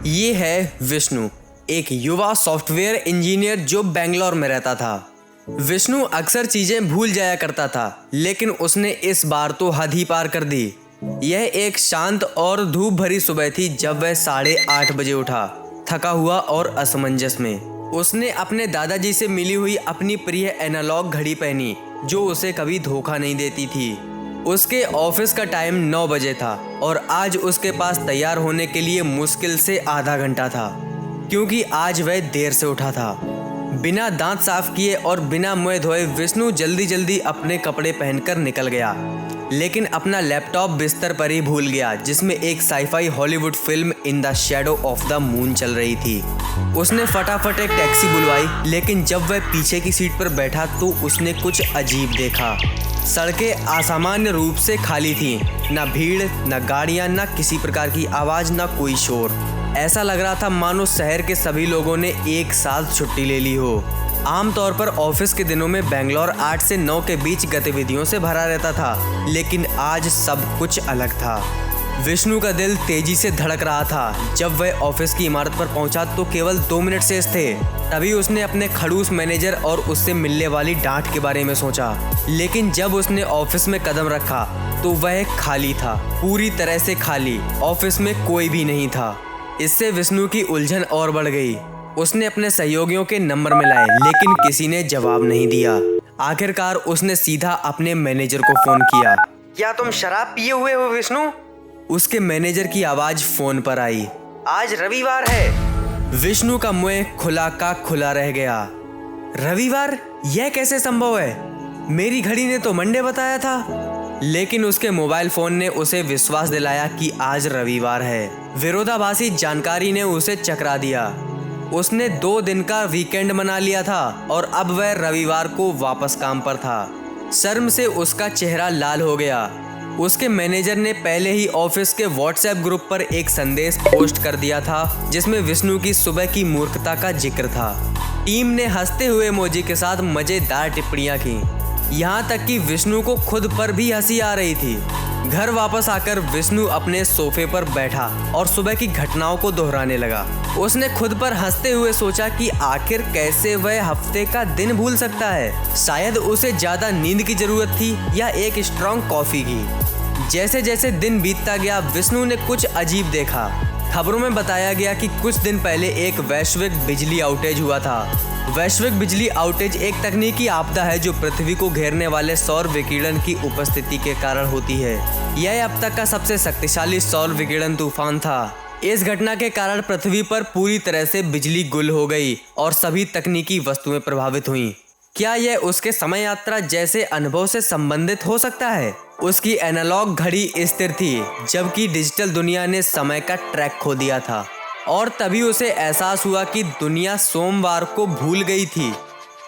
ये है विष्णु, एक युवा सॉफ्टवेयर इंजीनियर जो बेंगलोर में रहता था। विष्णु अक्सर चीजें भूल जाया करता था, लेकिन उसने इस बार तो हद ही पार कर दी। यह एक शांत और धूप भरी सुबह थी जब वह 8:30 बजे उठा, थका हुआ और असमंजस में। उसने अपने दादाजी से मिली हुई अपनी प्रिय एनालॉग घड़ी पहनी, जो उसे कभी धोखा नहीं देती थी। उसके ऑफिस का टाइम 9 बजे था और आज उसके पास तैयार होने के लिए मुश्किल से आधा घंटा था, क्योंकि आज वह देर से उठा था। बिना दांत साफ किए और बिना मुंह धोए विष्णु जल्दी जल्दी अपने कपड़े पहनकर निकल गया, लेकिन अपना लैपटॉप बिस्तर पर ही भूल गया, जिसमें एक sci fi Hollywood film in the shadow of the moon चल रही थी। उसने फटाफट एक टैक्सी बुलवाई, लेकिन जब वह पीछे की सीट पर बैठा तो उसने कुछ अजीब देखा। सड़कें असामान्य रूप से खाली थीं, न भीड़, न गाड़ियां, न किसी प्रकार की आवाज, न कोई शोर। ऐसा लग रहा था मानो शहर के सभी लोगों ने एक साथ छुट्टी ले ली हो। आमतौर पर ऑफिस के दिनों में बेंगलोर 8 से 9 के बीच गतिविधियों से भरा रहता था, लेकिन आज सब कुछ अलग था। विष्णु का दिल तेजी से धड़क रहा था। जब वह ऑफिस की इमारत पर पहुंचा तो केवल 2 मिनट शेष थे। तभी उसने अपने खड़ूस मैनेजर और उससे मिलने वाली डांट के बारे में सोचा, लेकिन जब उसने ऑफिस में कदम रखा तो वह खाली था, पूरी तरह से खाली। ऑफिस में कोई भी नहीं था। इससे विष्णु की उलझन और बढ़ गई। उसने अपने सहयोगियों के नंबर मिलाए, लेकिन किसी ने जवाब नहीं दिया। आखिरकार उसने सीधा अपने मैनेजर को फोन किया। क्या तुम शराब पिए हुए हो विष्णु? उसके मैनेजर की आवाज फोन पर आई। आज रविवार है। विष्णु का मुंह खुला का खुला रह गया। रविवार? यह कैसे संभव है? मेरी घड़ी ने तो मंडे बताया था। लेकिन उसके मोबाइल फोन ने उसे विश्वास दिलाया कि आज रविवार है। विरोधाभासी जानकारी ने उसे चकरा दिया। उसने 2 दिन का वीकेंड मना लिया था और अब वह रविवार को वापस काम पर था। शर्म से उसका चेहरा लाल हो गया। उसके मैनेजर ने पहले ही ऑफिस के व्हाट्सएप ग्रुप पर एक संदेश पोस्ट कर दिया था, जिसमें विष्णु की सुबह की मूर्खता का जिक्र था। टीम ने हंसते हुए इमोजी के साथ मजेदार टिप्पणियां की, यहाँ तक कि विष्णु को खुद पर भी हंसी आ रही थी। घर वापस आकर विष्णु अपने सोफे पर बैठा और सुबह की घटनाओं को दोहराने लगा। उसने खुद पर हंसते हुए सोचा कि आखिर कैसे वह हफ्ते का दिन भूल सकता है। शायद उसे ज्यादा नींद की जरूरत थी या एक स्ट्रॉन्ग कॉफी की। जैसे जैसे दिन बीतता गया विष्णु ने कुछ अजीब देखा। खबरों में बताया गया कि कुछ दिन पहले एक वैश्विक बिजली आउटेज हुआ था। वैश्विक बिजली आउटेज एक तकनीकी आपदा है जो पृथ्वी को घेरने वाले सौर विकिरण की उपस्थिति के कारण होती है। यह अब तक का सबसे शक्तिशाली सौर विकिरण तूफान था। इस घटना के कारण पृथ्वी पर पूरी तरह से बिजली गुल हो गई और सभी तकनीकी वस्तुएं प्रभावित हुईं। क्या यह उसके समय यात्रा जैसे अनुभव से संबंधित हो सकता है? उसकी एनालॉग घड़ी स्थिर थी, जबकि डिजिटल दुनिया ने समय का ट्रैक खो दिया था। और तभी उसे एहसास हुआ कि दुनिया सोमवार को भूल गई थी।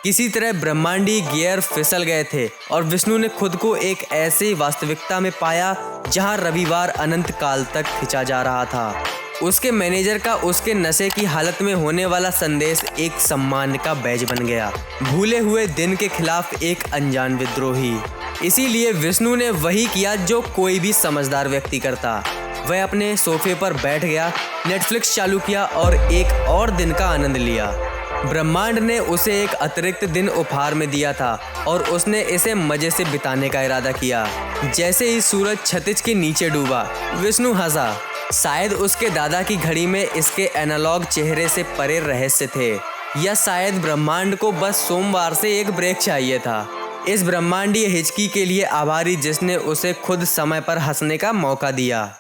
किसी तरह ब्रह्मांडीय गियर फिसल गए थे और विष्णु ने खुद को एक ऐसी वास्तविकता में पाया जहां रविवार अनंत काल तक खिंचा जा रहा था। उसके मैनेजर का उसके नशे की हालत में होने वाला संदेश एक सम्मान का बैज बन गया। भूले हुए दिन के खिलाफ एक अनजान विद्रोही। इसीलिए विष्णु ने वही किया जो कोई भी समझदार व्यक्ति करता। वह अपने सोफे पर बैठ गया, नेटफ्लिक्स चालू किया और एक और दिन का आनंद लिया। ब्रह्मांड ने उसे एक अतिरिक्त दिन उपहार में दिया था और उसने इसे मजे से बिताने का इरादा किया। जैसे ही सूरज क्षितिज के नीचे डूबा, विष्णु हंसा। शायद उसके दादा की घड़ी में इसके एनालॉग चेहरे से परे रहस्य थे, या शायद ब्रह्मांड को बस सोमवार से एक ब्रेक चाहिए था। इस ब्रह्मांडीय हिचकी के लिए आभारी जिसने उसे खुद समय पर हंसने का मौका दिया।